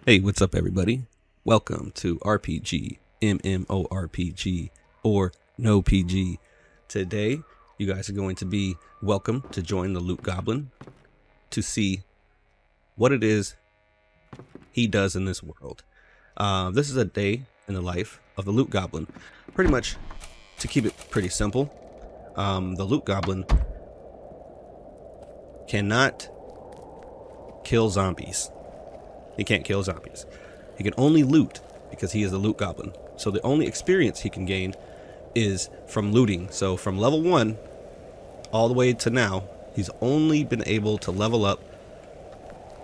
Hey, what's up, everybody? Welcome to RPG, MMORPG, or No PG. Today, you guys are going to be welcome to join the Loot Goblin to see what it is he does in this world. This is a day in the life of the Loot Goblin. Pretty much, to keep it pretty simple, the Loot Goblin cannot kill zombies. He can't kill zombies. He can only loot because he is a loot goblin. So the only experience he can gain is from looting. So from level 1 all the way to now, he's only been able to level up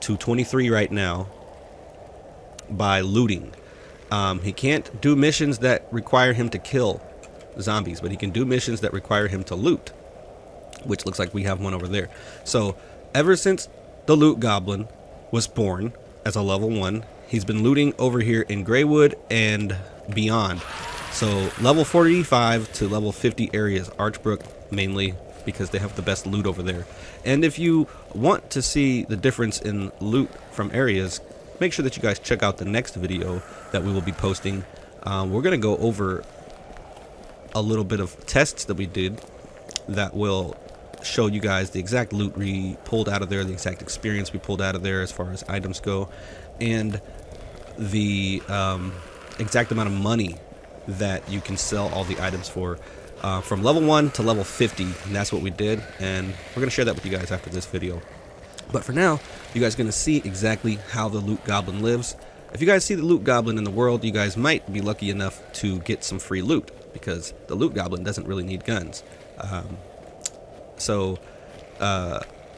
to 23 right now by looting. He can't do missions that require him to kill zombies, but he can do missions that require him to loot, which looks like we have one over there. So ever since the loot goblin was born, as a level 1, he's been looting over here in Greywood and beyond. So level 45 to level 50 areas, Archbrook mainly, because they have the best loot over there. And if you want to see the difference in loot from areas, make sure that you guys check out the next video that we will be posting. We're going to go over a little bit of tests that we did that will show you guys the exact loot we pulled out of there, the exact experience we pulled out of there as far as items go, and the exact amount of money that you can sell all the items for from level 1 to level 50, and that's what we did, and we're going to share that with you guys after this video. But for now, you guys are going to see exactly how the loot goblin lives. If you guys see the loot goblin in the world, you guys might be lucky enough to get some free loot, because the loot goblin doesn't really need guns. So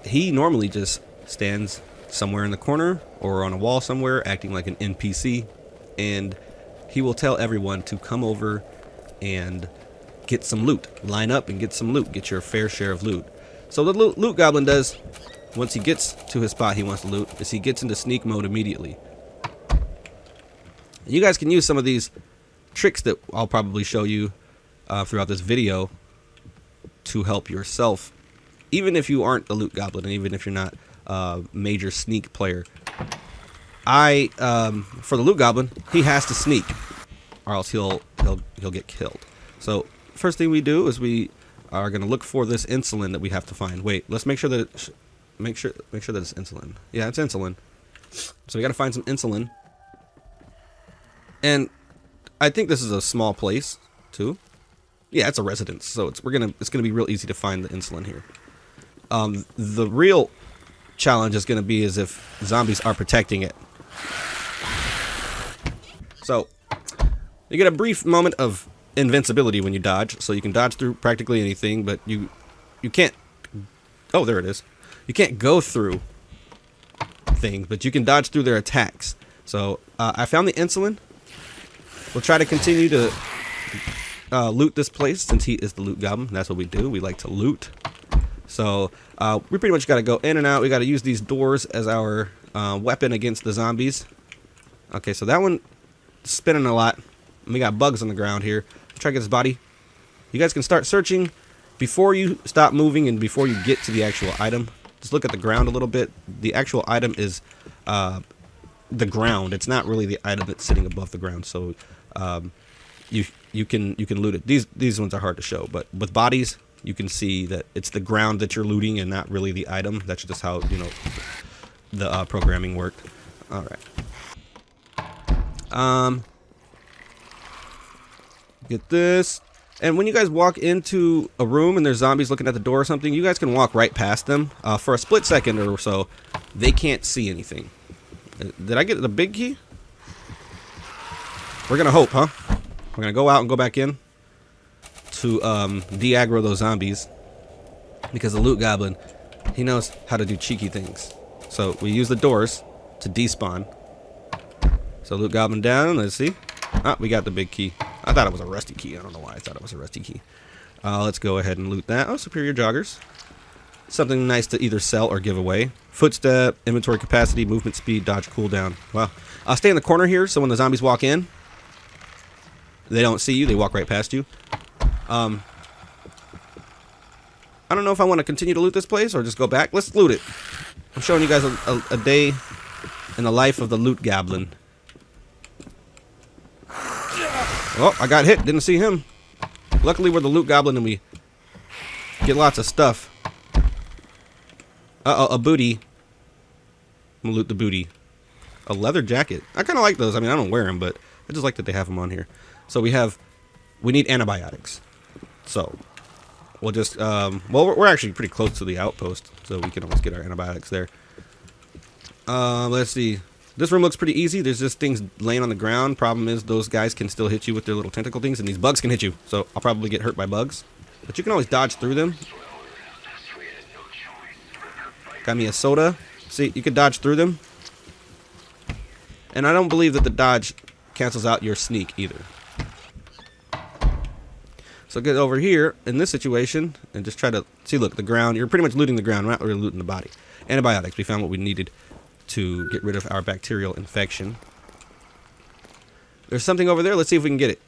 he normally just stands somewhere in the corner or on a wall somewhere acting like an NPC, and he will tell everyone to come over and get some loot. Line up and get some loot. Get your fair share of loot. So the loot goblin does, once he gets to his spot he wants to loot, is he gets into sneak mode immediately. And you guys can use some of these tricks that I'll probably show you throughout this video to help yourself, even if you aren't a loot goblin and even if you're not a major sneak player. For the loot goblin, he has to sneak or else he'll get killed. So first thing we do is we are going to look for this insulin that we have to find. Wait, let's make sure that it's insulin. Yeah, it's insulin. So we got to find some insulin, and I think this is a small place too. Yeah, it's a residence, so it's gonna be real easy to find the insulin here. The real challenge is gonna be is if zombies are protecting it. So you get a brief moment of invincibility when you dodge, so you can dodge through practically anything, but you can't. Oh, there it is. You can't go through things, but you can dodge through their attacks. So I found the insulin. We'll try to continue to loot this place since he is the loot goblin. That's what we do. We like to loot. So we pretty much got to go in and out. We got to use these doors as our weapon against the zombies. Okay, so that one is spinning a lot. We got bugs on the ground here. Try to get his body. You guys can start searching before you stop moving and before you get to the actual item. Just look at the ground a little bit. The actual item is the ground. It's not really the item that's sitting above the ground. So you can loot it. These ones are hard to show, but with bodies you can see that it's the ground that you're looting and not really the item. That's just how the programming worked. All right. Get this. And when you guys walk into a room and there's zombies looking at the door or something, you guys can walk right past them. For a split second or so, they can't see anything. Did I get the big key? We're gonna hope, huh? We're gonna go out and go back in to de-aggro those zombies, because the loot goblin, he knows how to do cheeky things. So we use the doors to despawn. So loot goblin down. Let's see. Ah, we got the big key. I thought it was a rusty key. I don't know why I thought it was a rusty key. Let's go ahead and loot that. Oh, superior joggers. Something nice to either sell or give away. Footstep, inventory capacity, movement speed, dodge cooldown. Wow. I'll stay in the corner here so when the zombies walk in, they don't see you. They walk right past you. I don't know if I want to continue to loot this place or just go back. Let's loot it. I'm showing you guys a day in the life of the Loot Goblin. Oh, I got hit. Didn't see him. Luckily, we're the Loot Goblin and we get lots of stuff. Uh-oh, a booty. I'm gonna loot the booty. A leather jacket. I kind of like those. I mean, I don't wear them, but I just like that they have them on here. So we need antibiotics. So we'll just, well, we're actually pretty close to the outpost, so we can always get our antibiotics there. Let's see. This room looks pretty easy. There's just things laying on the ground. Problem is those guys can still hit you with their little tentacle things, and these bugs can hit you. So I'll probably get hurt by bugs. But you can always dodge through them. Got me a soda. See, you can dodge through them. And I don't believe that the dodge cancels out your sneak either. So get over here in this situation and just try to see, look, the ground. You're pretty much looting the ground, not really looting the body. Antibiotics. We found what we needed to get rid of our bacterial infection. There's something over there. Let's see if we can get it.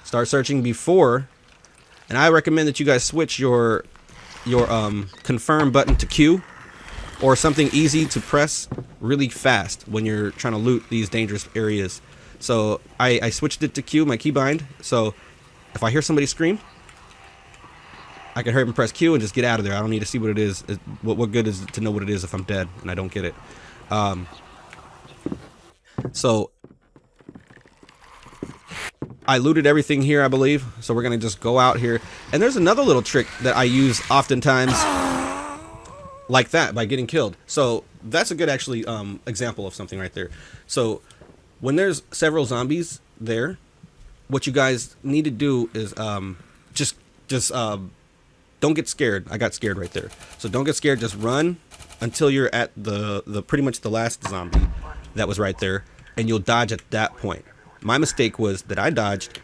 Start searching before. And I recommend that you guys switch your confirm button to Q, or something easy to press really fast when you're trying to loot these dangerous areas. So I switched it to Q, my keybind. So if I hear somebody scream, I can hurry up and press Q and just get out of there. I don't need to see what it is. What good is it to know what it is if I'm dead and I don't get it? So I looted everything here, I believe. So we're going to just go out here. And there's another little trick that I use oftentimes like that, by getting killed. So that's a good, actually, example of something right there. So when there's several zombies there, what you guys need to do is just don't get scared. I got scared right there. So don't get scared. Just run until you're at the pretty much the last zombie that was right there, and you'll dodge at that point. My mistake was that I dodged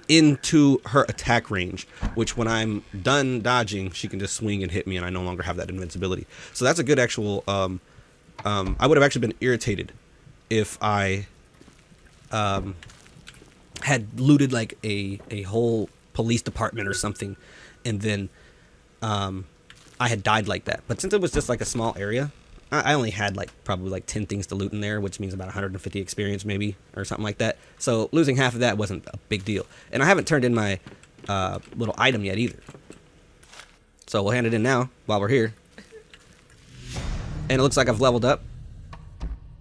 into her attack range, which when I'm done dodging, she can just swing and hit me, and I no longer have that invincibility. So that's a good actual. I would have actually been irritated if I had looted like a whole police department or something, and then I had died like that. But since it was just like a small area, I only had probably like 10 things to loot in there, which means about 150 experience maybe, or something like that. So losing half of that wasn't a big deal. And I haven't turned in my little item yet either. So we'll hand it in now while we're here. And it looks like I've leveled up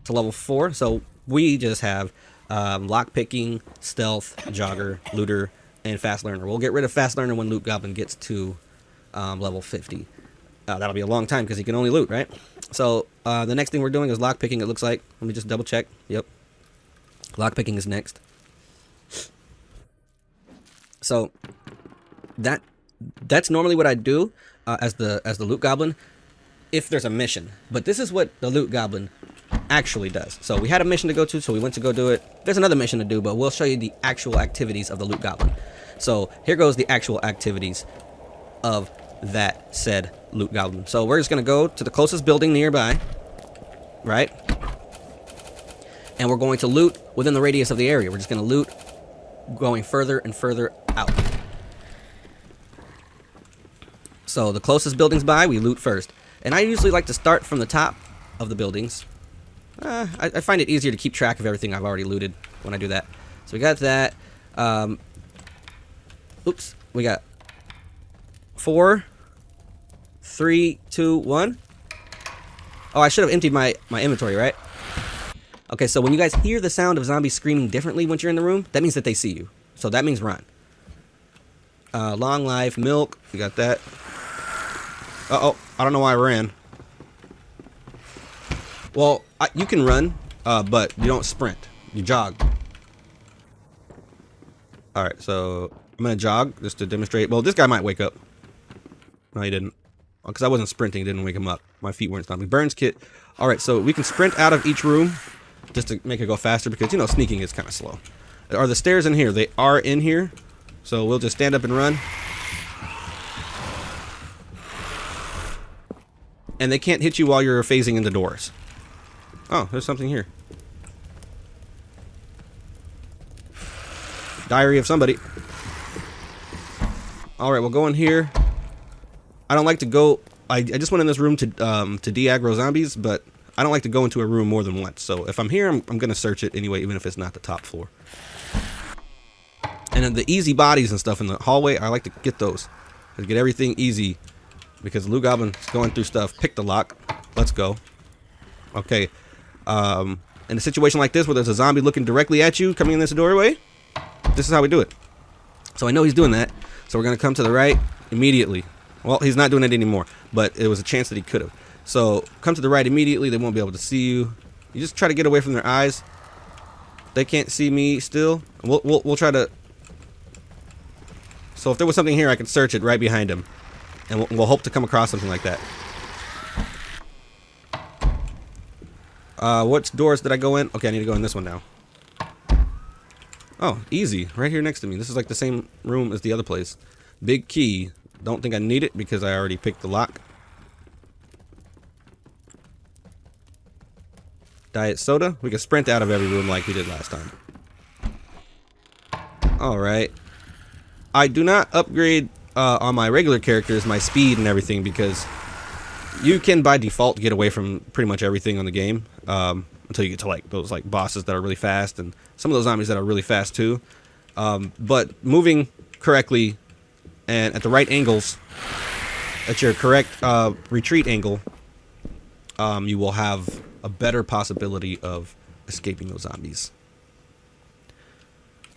to level 4. So we just have lockpicking, stealth, jogger, looter, and fast learner. We'll get rid of fast learner when Loot Goblin gets to level 50. That'll be a long time because he can only loot, right? So the next thing we're doing is lockpicking, it looks like. Let me just double check. Yep. Lockpicking is next. So that's normally what I do as the Loot Goblin if there's a mission. But this is what the Loot Goblin actually does. So we had a mission to go to, so we went to go do it. There's another mission to do, but we'll show you the actual activities of the Loot Goblin. So here goes the actual activities of that said Loot Goblin. So we're just going to go to the closest building nearby, right? And we're going to loot within the radius of the area. We're just going to loot going further and further out. So the closest buildings by, we loot first. And I usually like to start from the top of the buildings. I find it easier to keep track of everything I've already looted when I do that. So we got that. Oops. We got 4, 3, 2, 1. Oh, I should have emptied my inventory, right? Okay, so when you guys hear the sound of zombies screaming differently once you're in the room, that means that they see you. So that means run. Long life, milk. We got that. Uh-oh. I don't know why I ran. Well, you can run, but you don't sprint. You jog. Alright, so I'm going to jog just to demonstrate. Well, this guy might wake up. No, he didn't. Because I wasn't sprinting, didn't wake him up. My feet weren't stopping. Burns kit. Alright, so we can sprint out of each room just to make it go faster because, you know, sneaking is kind of slow. Are the stairs in here? They are in here. So we'll just stand up and run. And they can't hit you while you're phasing into doors. Oh, there's something here. Diary of somebody. Alright, we'll go in here. I don't like to go I just went in this room to de-aggro zombies, but I don't like to go into a room more than once. So if I'm here, I'm going to search it anyway, even if it's not the top floor. And then the easy bodies and stuff in the hallway, I like to get those. I get everything easy because Loot Goblin is going through stuff. Pick the lock. Let's go. Okay. In a situation like this where there's a zombie looking directly at you coming in this doorway, this is how we do it. So I know he's doing that. So we're going to come to the right immediately. Well, he's not doing it anymore, but it was a chance that he could have. So come to the right immediately. They won't be able to see you. You just try to get away from their eyes. They can't see me still. We'll try to. So if there was something here, I could search it right behind him, and we'll hope to come across something like that. What doors did I go in? Okay, I need to go in this one now. Oh, easy. Right here next to me. This is like the same room as the other place. Big key. Don't think I need it because I already picked the lock. Diet soda. We can sprint out of every room like we did last time. Alright. I do not upgrade on my regular characters my speed and everything because you can by default get away from pretty much everything on the game until you get to like those like bosses that are really fast and some of those zombies that are really fast too. But moving correctly and at the right angles, at your correct retreat angle, you will have a better possibility of escaping those zombies.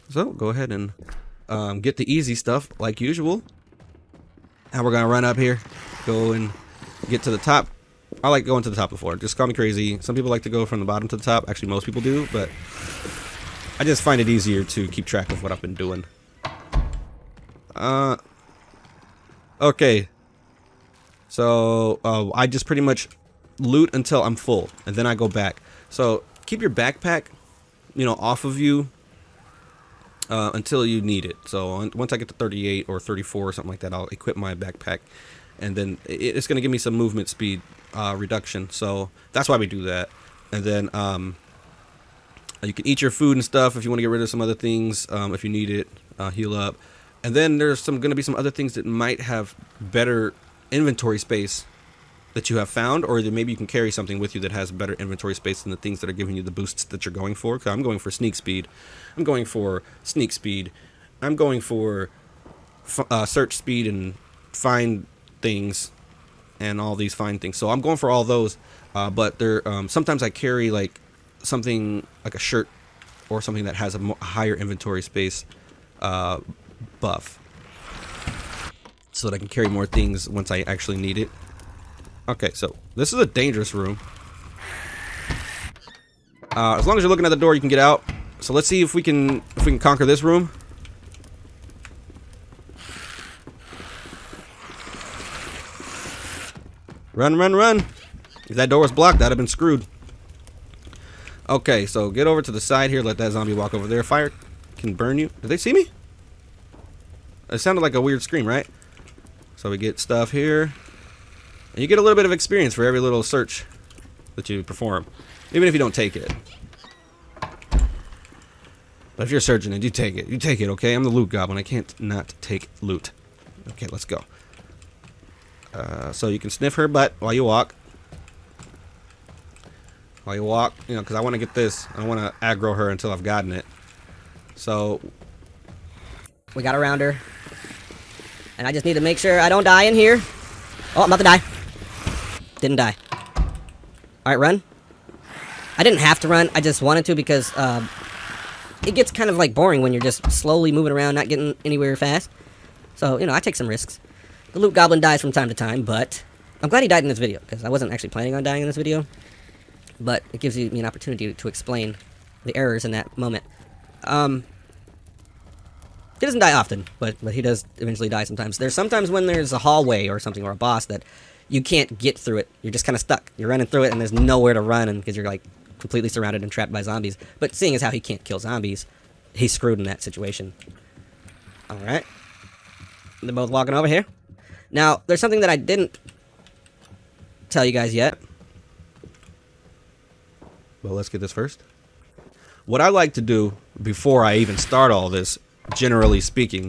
So go ahead and get the easy stuff like usual. And we're gonna run up here, go and get to the top. I like going to the top of the floor. Just call me crazy. Some people like to go from the bottom to the top. Actually, most people do, but I just find it easier to keep track of what I've been doing. Okay. So I just pretty much loot until I'm full, and then I go back. So keep your backpack, you know, off of you until you need it. So once I get to 38 or 34 or something like that, I'll equip my backpack, and then it's going to give me some movement speed reduction. So that's why we do that. And then you can eat your food and stuff if you want to get rid of some other things, if you need it, heal up. And then there's going to be some other things that might have better inventory space that you have found, or that maybe you can carry something with you that has better inventory space than the things that are giving you the boosts that you're going for. Because I'm going for sneak speed. I'm going for sneak speed. I'm going for search speed and find things and all these fine things. So I'm going for all those. But there, sometimes I carry like something like a shirt or something that has a higher inventory space buff, so that I can carry more things once I actually need it. Okay, so this is a dangerous room. As long as you're looking at the door, you can get out. So let's see if we can conquer this room. Run, run, run! If that door was blocked, that'd have been screwed. Okay, so get over to the side here. Let that zombie walk over there. Fire can burn you. Did they see me? It sounded like a weird scream, right? So we get stuff here. And you get a little bit of experience for every little search that you perform, even if you don't take it. But if you're searching it, you take it. You take it, okay? I'm the Loot Goblin. I can't not take loot. Okay, let's go. So you can sniff her butt while you walk. While you walk, you know, because I want to get this. I don't want to aggro her until I've gotten it. So we got around her. And I just need to make sure I don't die in here. Oh, I'm about to die. Didn't die. Alright, run. I didn't have to run. I just wanted to because it gets kind of like boring when you're just slowly moving around, not getting anywhere fast. So, you know, I take some risks. The Loot Goblin dies from time to time, but I'm glad he died in this video because I wasn't actually planning on dying in this video. But it gives me an opportunity to explain the errors in that moment. He doesn't die often, but he does eventually die sometimes. There's sometimes when there's a hallway or something or a boss that you can't get through it. You're just kind of stuck. You're running through it and there's nowhere to run because you're like completely surrounded and trapped by zombies. But seeing as how he can't kill zombies, he's screwed in that situation. Alright. They're both walking over here. Now, there's something that I didn't tell you guys yet. Well, let's get this first. What I like to do before I even start all this, generally speaking,